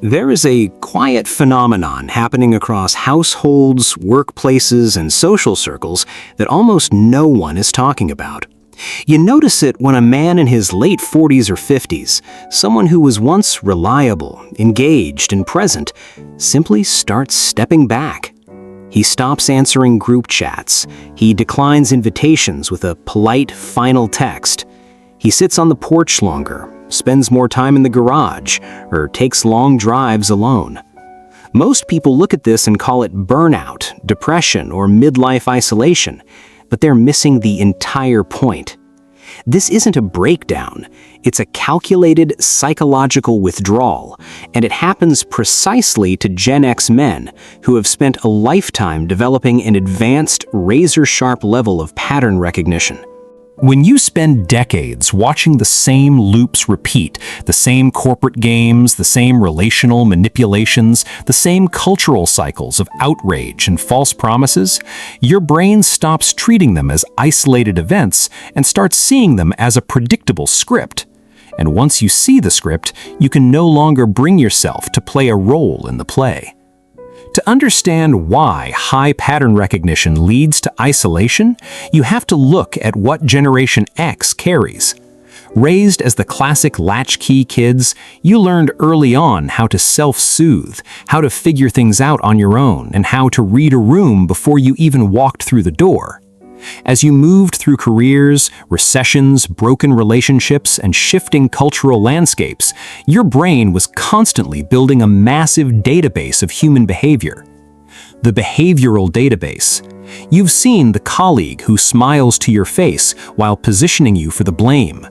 There is a quiet phenomenon happening across households, workplaces, and social circles that almost no one is talking about. You notice it when a man in his late 40s or 50s, someone who was once reliable, engaged, and present, simply starts stepping back. He stops answering group chats. He declines invitations with a polite final text. He sits on the porch longer, spends more time in the garage, or takes long drives alone. Most people look at this and call it burnout, depression, or midlife isolation, but they're missing the entire point. This isn't a breakdown, it's a calculated psychological withdrawal, and it happens precisely to Gen X men who have spent a lifetime developing an advanced, razor-sharp level of pattern recognition. When you spend decades watching the same loops repeat, the same corporate games, the same relational manipulations, the same cultural cycles of outrage and false promises, your brain stops treating them as isolated events and starts seeing them as a predictable script. And once you see the script, you can no longer bring yourself to play a role in the play. To understand why high pattern recognition leads to isolation, you have to look at what Generation X carries. Raised as the classic latchkey kids, you learned early on how to self-soothe, how to figure things out on your own, and how to read a room before you even walked through the door. As you moved through careers, recessions, broken relationships, and shifting cultural landscapes, your brain was constantly building a massive database of human behavior. The behavioral database. You've seen the colleague who smiles to your face while positioning you for the blame.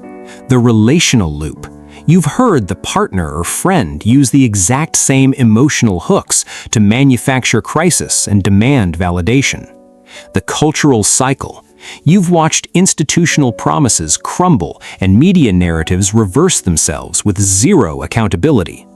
The relational loop. You've heard the partner or friend use the exact same emotional hooks to manufacture crisis and demand validation. The cultural cycle. You've watched institutional promises crumble and media narratives reverse themselves with zero accountability.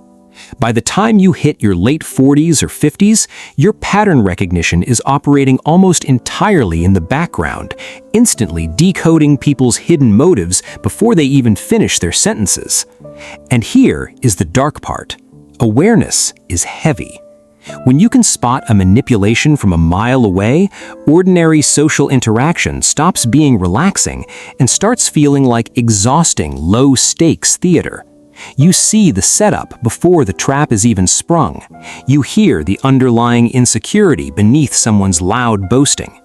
By the time you hit your late 40s or 50s, your pattern recognition is operating almost entirely in the background, instantly decoding people's hidden motives before they even finish their sentences. And here is the dark part. Awareness is heavy. When you can spot a manipulation from a mile away, ordinary social interaction stops being relaxing and starts feeling like exhausting, low-stakes theater. You see the setup before the trap is even sprung. You hear the underlying insecurity beneath someone's loud boasting.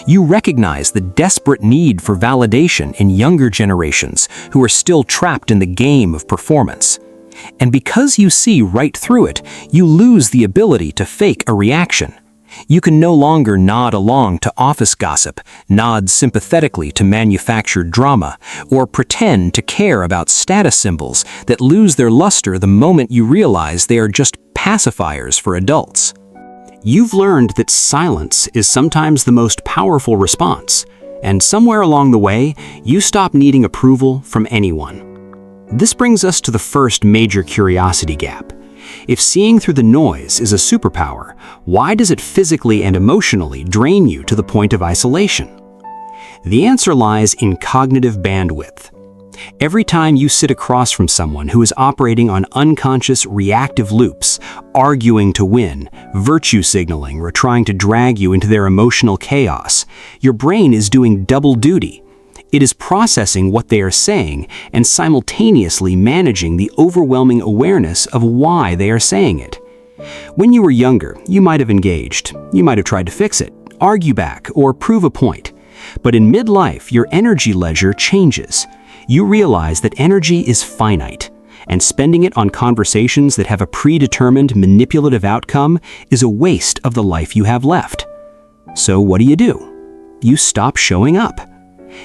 You recognize the desperate need for validation in younger generations who are still trapped in the game of performance. And because you see right through it, you lose the ability to fake a reaction. You can no longer nod along to office gossip, nod sympathetically to manufactured drama, or pretend to care about status symbols that lose their luster the moment you realize they are just pacifiers for adults. You've learned that silence is sometimes the most powerful response, and somewhere along the way, you stop needing approval from anyone. This brings us to the first major curiosity gap. If seeing through the noise is a superpower, why does it physically and emotionally drain you to the point of isolation? The answer lies in cognitive bandwidth. Every time you sit across from someone who is operating on unconscious reactive loops, arguing to win, virtue signaling, or trying to drag you into their emotional chaos, your brain is doing double duty. It is processing what they are saying and simultaneously managing the overwhelming awareness of why they are saying it. When you were younger, you might have engaged. You might have tried to fix it, argue back, or prove a point. But in midlife, your energy leisure changes. You realize that energy is finite, and spending it on conversations that have a predetermined manipulative outcome is a waste of the life you have left. So what do? You stop showing up.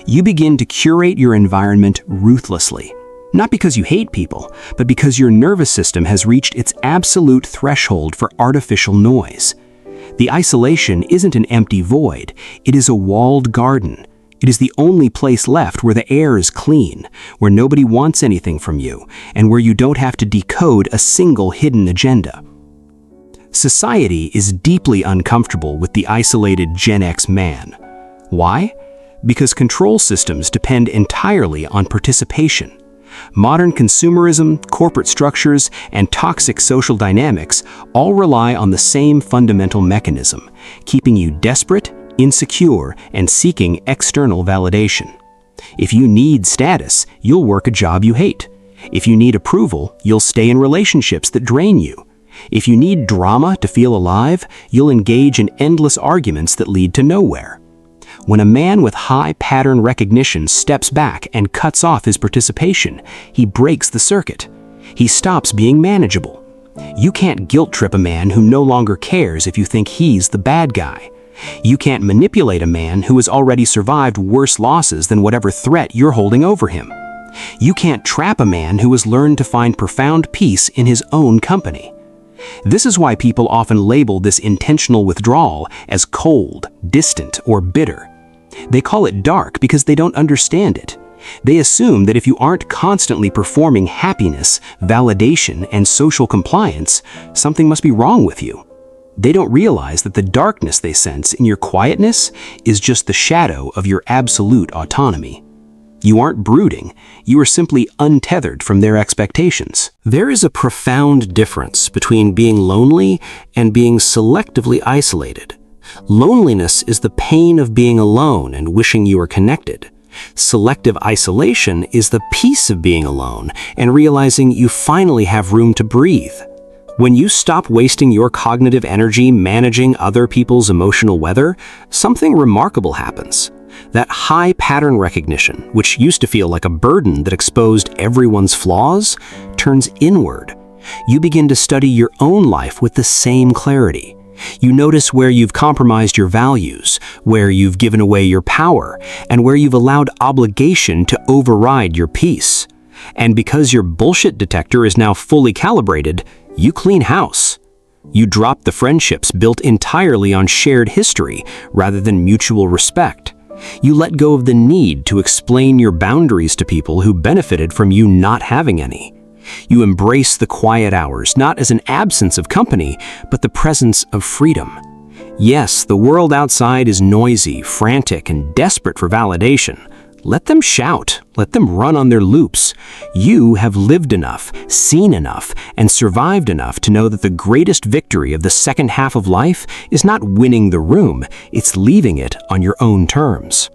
You begin to curate your environment ruthlessly, not because you hate people, but because your nervous system has reached its absolute threshold for artificial noise. The isolation isn't an empty void, it is a walled garden. It is the only place left where the air is clean, where nobody wants anything from you, and where you don't have to decode a single hidden agenda. Society is deeply uncomfortable with the isolated Gen X man. Why? Because control systems depend entirely on participation. Modern consumerism, corporate structures, and toxic social dynamics all rely on the same fundamental mechanism, keeping you desperate, insecure, and seeking external validation. If you need status, you'll work a job you hate. If you need approval, you'll stay in relationships that drain you. If you need drama to feel alive, you'll engage in endless arguments that lead to nowhere. When a man with high pattern recognition steps back and cuts off his participation, he breaks the circuit. He stops being manageable. You can't guilt trip a man who no longer cares if you think he's the bad guy. You can't manipulate a man who has already survived worse losses than whatever threat you're holding over him. You can't trap a man who has learned to find profound peace in his own company. This is why people often label this intentional withdrawal as cold, distant, or bitter. They call it dark because they don't understand it. They assume that if you aren't constantly performing happiness, validation, and social compliance, something must be wrong with you. They don't realize that the darkness they sense in your quietness is just the shadow of your absolute autonomy. You aren't brooding, you are simply untethered from their expectations. There is a profound difference between being lonely and being selectively isolated. Loneliness is the pain of being alone and wishing you were connected. Selective isolation is the peace of being alone and realizing you finally have room to breathe. When you stop wasting your cognitive energy managing other people's emotional weather, something remarkable happens. That high pattern recognition, which used to feel like a burden that exposed everyone's flaws, turns inward. You begin to study your own life with the same clarity. You notice where you've compromised your values, where you've given away your power, and where you've allowed obligation to override your peace. And because your bullshit detector is now fully calibrated, you clean house. You drop the friendships built entirely on shared history rather than mutual respect. You let go of the need to explain your boundaries to people who benefited from you not having any. You embrace the quiet hours, not as an absence of company, but the presence of freedom. Yes, the world outside is noisy, frantic, and desperate for validation. Let them shout. Let them run on their loops. You have lived enough, seen enough, and survived enough to know that the greatest victory of the second half of life is not winning the room, it's leaving it on your own terms.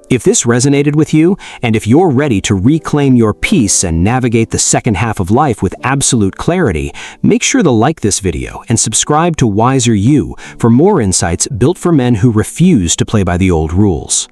If this resonated with you, and if you're ready to reclaim your peace and navigate the second half of life with absolute clarity, make sure to like this video and subscribe to Wiser You for more insights built for men who refuse to play by the old rules.